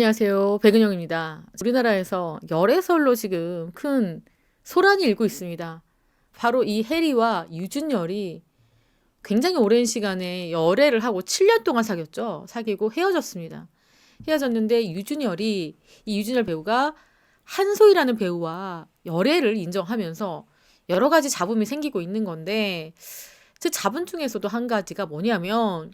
안녕하세요. 백은영입니다. 우리나라에서 열애설로 지금 큰 소란이 일고 있습니다. 바로 이 해리와 유준열이 굉장히 오랜 시간에 열애를 하고 7년 동안 사귀었죠. 사귀고 헤어졌습니다. 헤어졌는데 이 유준열 배우가 한소희라는 배우와 열애를 인정하면서 여러 가지 잡음이 생기고 있는 건데, 그 잡음 중에서도 한 가지가 뭐냐면,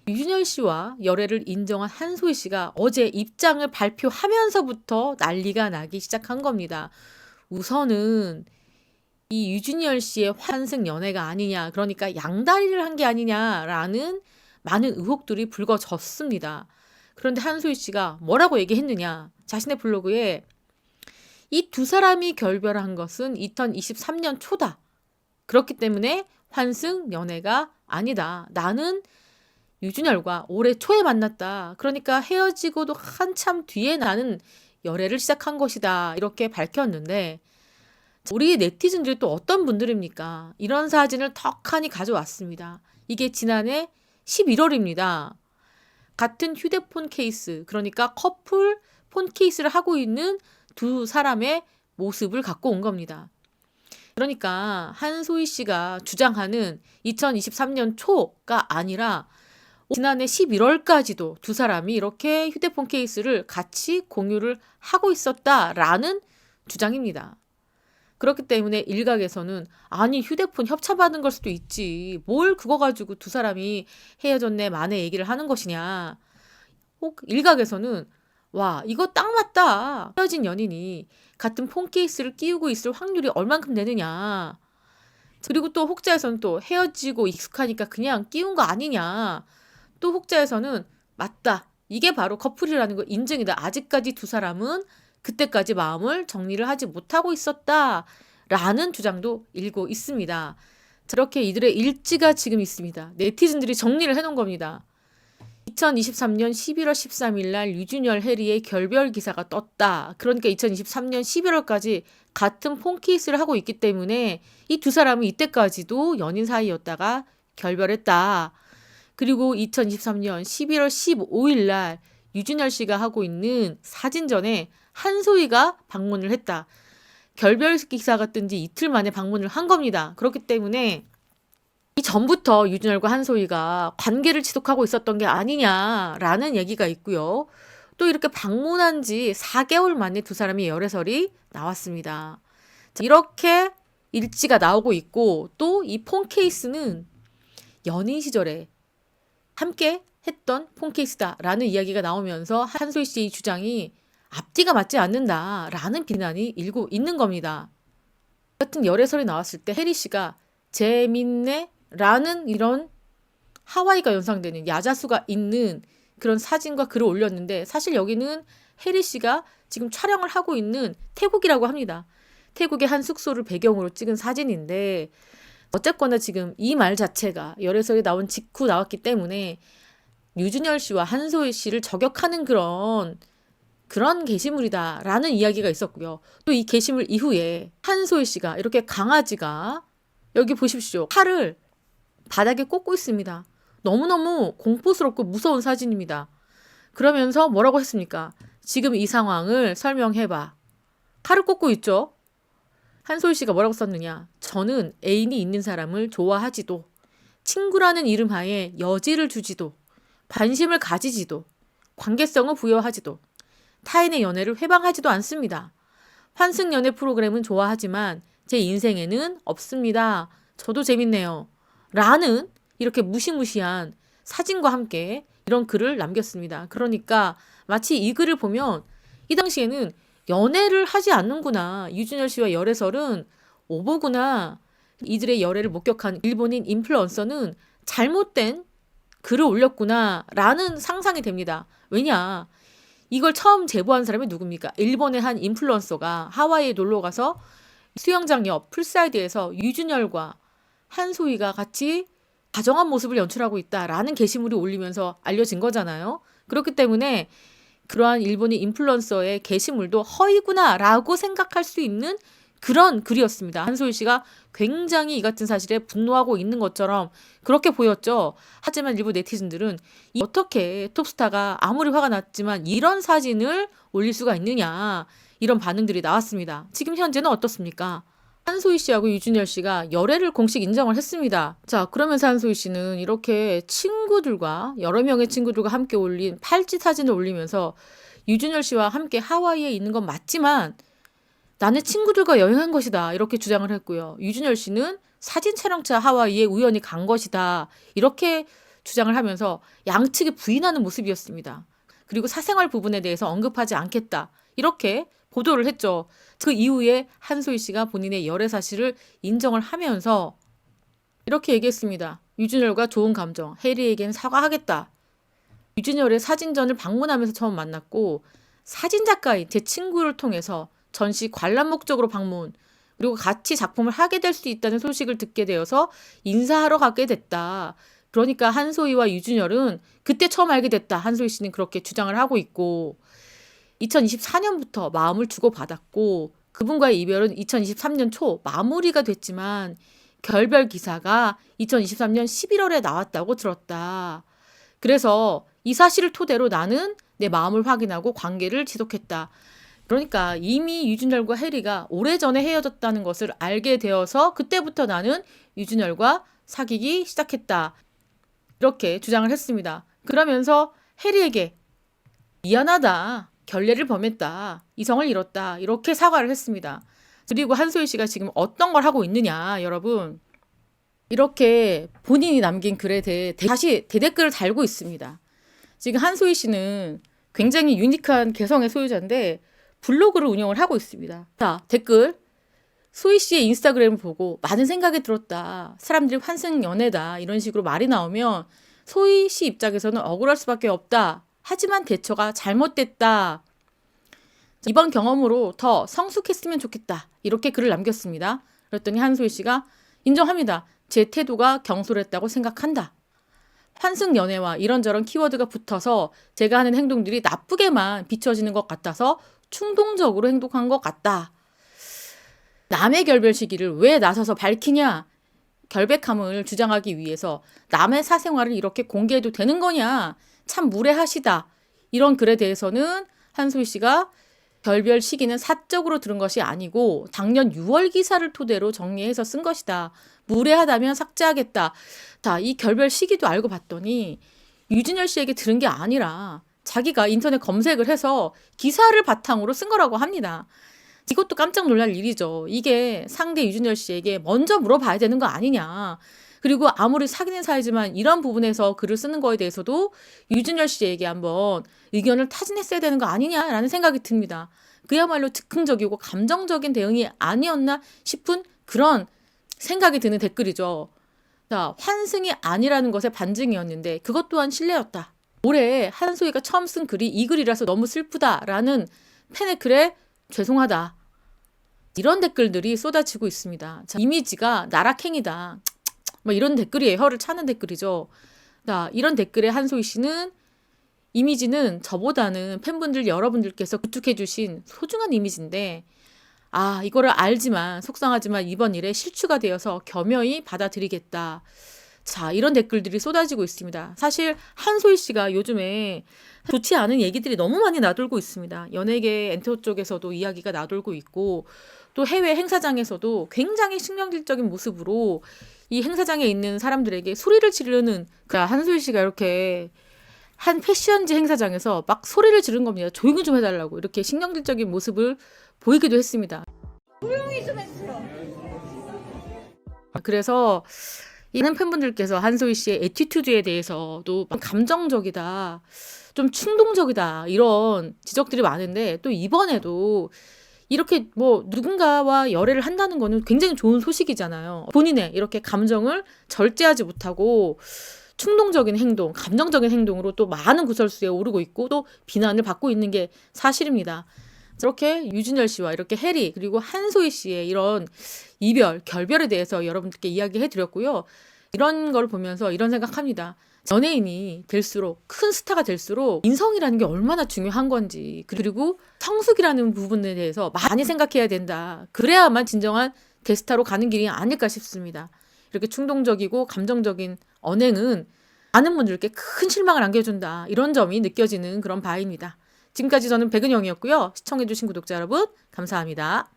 유준열 씨와 열애를 인정한 한소희 씨가 어제 입장을 발표하면서부터 난리가 나기 시작한 겁니다. 우선은 이 유준열 씨의 환승 연애가 아니냐, 그러니까 양다리를 한 게 아니냐라는 많은 의혹들이 불거졌습니다. 그런데 한소희 씨가 뭐라고 얘기했느냐? 자신의 블로그에 이 두 사람이 결별한 것은 2023년 초다. 그렇기 때문에 환승 연애가 아니다. 나는 유준열과 올해 초에 만났다. 그러니까 헤어지고도 한참 뒤에 나는 열애를 시작한 것이다. 이렇게 밝혔는데, 우리 네티즌들이 또 어떤 분들입니까? 이런 사진을 턱하니 가져왔습니다. 이게 지난해 11월입니다. 같은 휴대폰 케이스, 그러니까 커플 폰 케이스를 하고 있는 두 사람의 모습을 갖고 온 겁니다. 그러니까 한소희 씨가 주장하는 2023년 초가 아니라 지난해 11월까지도 두 사람이 이렇게 휴대폰 케이스를 같이 공유를 하고 있었다라는 주장입니다. 그렇기 때문에 일각에서는 아니 휴대폰 협찬받은 걸 수도 있지. 뭘 그거 가지고 두 사람이 헤어졌네 만에 얘기를 하는 것이냐. 혹 일각에서는 와 이거 딱 맞다. 헤어진 연인이 같은 폰 케이스를 끼우고 있을 확률이 얼만큼 되느냐. 그리고 또 혹자에서는 또 헤어지고 익숙하니까 그냥 끼운 거 아니냐. 또 혹자에서는 맞다. 이게 바로 커플이라는 거 인증이다. 아직까지 두 사람은 그때까지 마음을 정리를 하지 못하고 있었다. 라는 주장도 일고 있습니다. 저렇게 이들의 일지가 지금 있습니다. 네티즌들이 정리를 해놓은 겁니다. 2023년 11월 13일 날 유준열 해리의 결별 기사가 떴다. 그러니까 2023년 11월까지 같은 폰 케이스를 하고 있기 때문에 이 두 사람은 이때까지도 연인 사이였다가 결별했다. 그리고 2023년 11월 15일 날 유준열 씨가 하고 있는 사진전에 한소희가 방문을 했다. 결별 기사가 뜬 지 이틀 만에 방문을 한 겁니다. 그렇기 때문에 이 전부터 유준열과 한소희가 관계를 지속하고 있었던 게 아니냐라는 얘기가 있고요. 또 이렇게 방문한 지 4개월 만에 두 사람이 열애설이 나왔습니다. 이렇게 일지가 나오고 있고 또 이 폰 케이스는 연인 시절에 함께 했던 폰 케이스다라는 이야기가 나오면서 한소희 씨의 주장이 앞뒤가 맞지 않는다라는 비난이 일고 있는 겁니다. 같은 열애설이 나왔을 때 해리 씨가 재밌네 라는 이런 하와이가 연상되는 야자수가 있는 그런 사진과 글을 올렸는데, 사실 여기는 해리 씨가 지금 촬영을 하고 있는 태국이라고 합니다. 태국의 한 숙소를 배경으로 찍은 사진인데, 어쨌거나 지금 이 말 자체가 열애설이 나온 직후 나왔기 때문에 유준열 씨와 한소희 씨를 저격하는 그런 게시물이다라는 이야기가 있었고요. 또 이 게시물 이후에 한소희 씨가 이렇게 강아지가 여기 보십시오. 팔을 바닥에 꽂고 있습니다. 너무너무 공포스럽고 무서운 사진입니다. 그러면서 뭐라고 했습니까? 지금 이 상황을 설명해봐. 칼을 꽂고 있죠? 한소희 씨가 뭐라고 썼느냐? 저는 애인이 있는 사람을 좋아하지도, 친구라는 이름 하에 여지를 주지도, 관심을 가지지도, 관계성을 부여하지도, 타인의 연애를 회방하지도 않습니다. 환승 연애 프로그램은 좋아하지만 제 인생에는 없습니다. 저도 재밌네요. 라는 이렇게 무시무시한 사진과 함께 이런 글을 남겼습니다. 그러니까 마치 이 글을 보면 이 당시에는 연애를 하지 않는구나. 유준열 씨와 열애설은 오보구나. 이들의 열애를 목격한 일본인 인플루언서는 잘못된 글을 올렸구나. 라는 상상이 됩니다. 왜냐? 이걸 처음 제보한 사람이 누굽니까? 일본의 한 인플루언서가 하와이에 놀러 가서 수영장 옆 풀사이드에서 유준열과 한소희가 같이 다정한 모습을 연출하고 있다라는 게시물이 올리면서 알려진 거잖아요. 그렇기 때문에 그러한 일본인 인플루언서의 게시물도 허위구나라고 생각할 수 있는 그런 글이었습니다. 한소희 씨가 굉장히 이 같은 사실에 분노하고 있는 것처럼 그렇게 보였죠. 하지만 일부 네티즌들은 어떻게 톱스타가 아무리 화가 났지만 이런 사진을 올릴 수가 있느냐, 이런 반응들이 나왔습니다. 지금 현재는 어떻습니까? 한소희 씨하고 유준열 씨가 열애를 공식 인정을 했습니다. 자, 그러면서 한소희 씨는 이렇게 친구들과, 여러 명의 친구들과 함께 올린 팔찌 사진을 올리면서 유준열 씨와 함께 하와이에 있는 건 맞지만 나는 친구들과 여행한 것이다, 이렇게 주장을 했고요. 유준열 씨는 사진 촬영차 하와이에 우연히 간 것이다, 이렇게 주장을 하면서 양측이 부인하는 모습이었습니다. 그리고 사생활 부분에 대해서 언급하지 않겠다, 이렇게 보도를 했죠. 그 이후에 한소희 씨가 본인의 열애 사실을 인정을 하면서 이렇게 얘기했습니다. 유준열과 좋은 감정, 해리에겐 사과하겠다. 유준열의 사진전을 방문하면서 처음 만났고, 사진작가인 제 친구를 통해서 전시 관람 목적으로 방문, 그리고 같이 작품을 하게 될 수 있다는 소식을 듣게 되어서 인사하러 가게 됐다. 그러니까 한소희와 유준열은 그때 처음 알게 됐다, 한소희 씨는 그렇게 주장을 하고 있고, 2024년부터 마음을 주고받았고 그분과의 이별은 2023년 초 마무리가 됐지만 결별 기사가 2023년 11월에 나왔다고 들었다. 그래서 이 사실을 토대로 나는 내 마음을 확인하고 관계를 지속했다. 그러니까 이미 유준열과 해리가 오래전에 헤어졌다는 것을 알게 되어서 그때부터 나는 유준열과 사귀기 시작했다, 이렇게 주장을 했습니다. 그러면서 해리에게 미안하다, 결례를 범했다, 이성을 잃었다, 이렇게 사과를 했습니다. 그리고 한소희 씨가 지금 어떤 걸 하고 있느냐, 여러분. 이렇게 본인이 남긴 글에 대해 다시 대댓글을 달고 있습니다. 지금 한소희 씨는 굉장히 유니크한 개성의 소유자인데 블로그를 운영을 하고 있습니다. 자, 댓글. 소희 씨의 인스타그램을 보고 많은 생각이 들었다, 사람들이 환승연애다, 이런 식으로 말이 나오면 소희 씨 입장에서는 억울할 수밖에 없다. 하지만 대처가 잘못됐다. 이번 경험으로 더 성숙했으면 좋겠다, 이렇게 글을 남겼습니다. 그랬더니 한소희 씨가 인정합니다. 제 태도가 경솔했다고 생각한다. 환승 연애와 이런저런 키워드가 붙어서 제가 하는 행동들이 나쁘게만 비춰지는 것 같아서 충동적으로 행동한 것 같다. 남의 결별 시기를 왜 나서서 밝히냐? 결백함을 주장하기 위해서 남의 사생활을 이렇게 공개해도 되는 거냐? 참 무례하시다. 이런 글에 대해서는 한소희 씨가 결별 시기는 사적으로 들은 것이 아니고 작년 6월 기사를 토대로 정리해서 쓴 것이다. 무례하다면 삭제하겠다. 자, 이 결별 시기도 알고 봤더니 유준열 씨에게 들은 게 아니라 자기가 인터넷 검색을 해서 기사를 바탕으로 쓴 거라고 합니다. 이것도 깜짝 놀랄 일이죠. 이게 상대 유준열 씨에게 먼저 물어봐야 되는 거 아니냐. 그리고 아무리 사귀는 사이지만 이런 부분에서 글을 쓰는 거에 대해서도 유준열 씨에게 한번 의견을 타진했어야 되는 거 아니냐라는 생각이 듭니다. 그야말로 즉흥적이고 감정적인 대응이 아니었나 싶은 그런 생각이 드는 댓글이죠. 자, 환승이 아니라는 것의 반증이었는데 그것 또한 신뢰였다. 올해 한소희가 처음 쓴 글이 이 글이라서 너무 슬프다라는 팬의 글에 죄송하다, 이런 댓글들이 쏟아지고 있습니다. 자, 이미지가 나락행이다, 뭐 이런 댓글이 혀를 차는 댓글이죠. 자, 이런 댓글에 한소희 씨는 이미지는 저보다는 팬분들 여러분들께서 구축해 주신 소중한 이미지인데 이거를 알지만 속상하지만 이번 일에 실추가 되어서 겸허히 받아들이겠다. 자, 이런 댓글들이 쏟아지고 있습니다. 사실 한소희 씨가 요즘에 좋지 않은 얘기들이 너무 많이 나돌고 있습니다. 연예계 엔터 쪽에서도 이야기가 나돌고 있고 또 해외 행사장에서도 굉장히 신경질적인 모습으로 이 행사장에 있는 사람들에게 소리를 지르는, 한소희 씨가 이렇게 한 패션지 행사장에서 막 소리를 지른 겁니다. 조용히 좀 해달라고, 이렇게 신경질적인 모습을 보이기도 했습니다. 조용히 좀 해주세요. 그래서 이런 팬분들께서 한소희 씨의 애티튜드에 대해서도 감정적이다, 좀 충동적이다, 이런 지적들이 많은데 또 이번에도 이렇게 뭐 누군가와 열애를 한다는 거는 굉장히 좋은 소식이잖아요. 본인의 이렇게 감정을 절제하지 못하고 충동적인 행동, 감정적인 행동으로 또 많은 구설수에 오르고 있고 또 비난을 받고 있는 게 사실입니다. 이렇게 유준열 씨와 이렇게 해리 그리고 한소희 씨의 이런 이별, 결별에 대해서 여러분들께 이야기해 드렸고요. 이런 걸 보면서 이런 생각합니다. 연예인이 될수록 큰 스타가 될수록 인성이라는 게 얼마나 중요한 건지 그리고 성숙이라는 부분에 대해서 많이 생각해야 된다. 그래야만 진정한 대스타로 가는 길이 아닐까 싶습니다. 이렇게 충동적이고 감정적인 언행은 많은 분들께 큰 실망을 안겨준다. 이런 점이 느껴지는 그런 바입니다. 지금까지 저는 백은영이었고요. 시청해주신 구독자 여러분 감사합니다.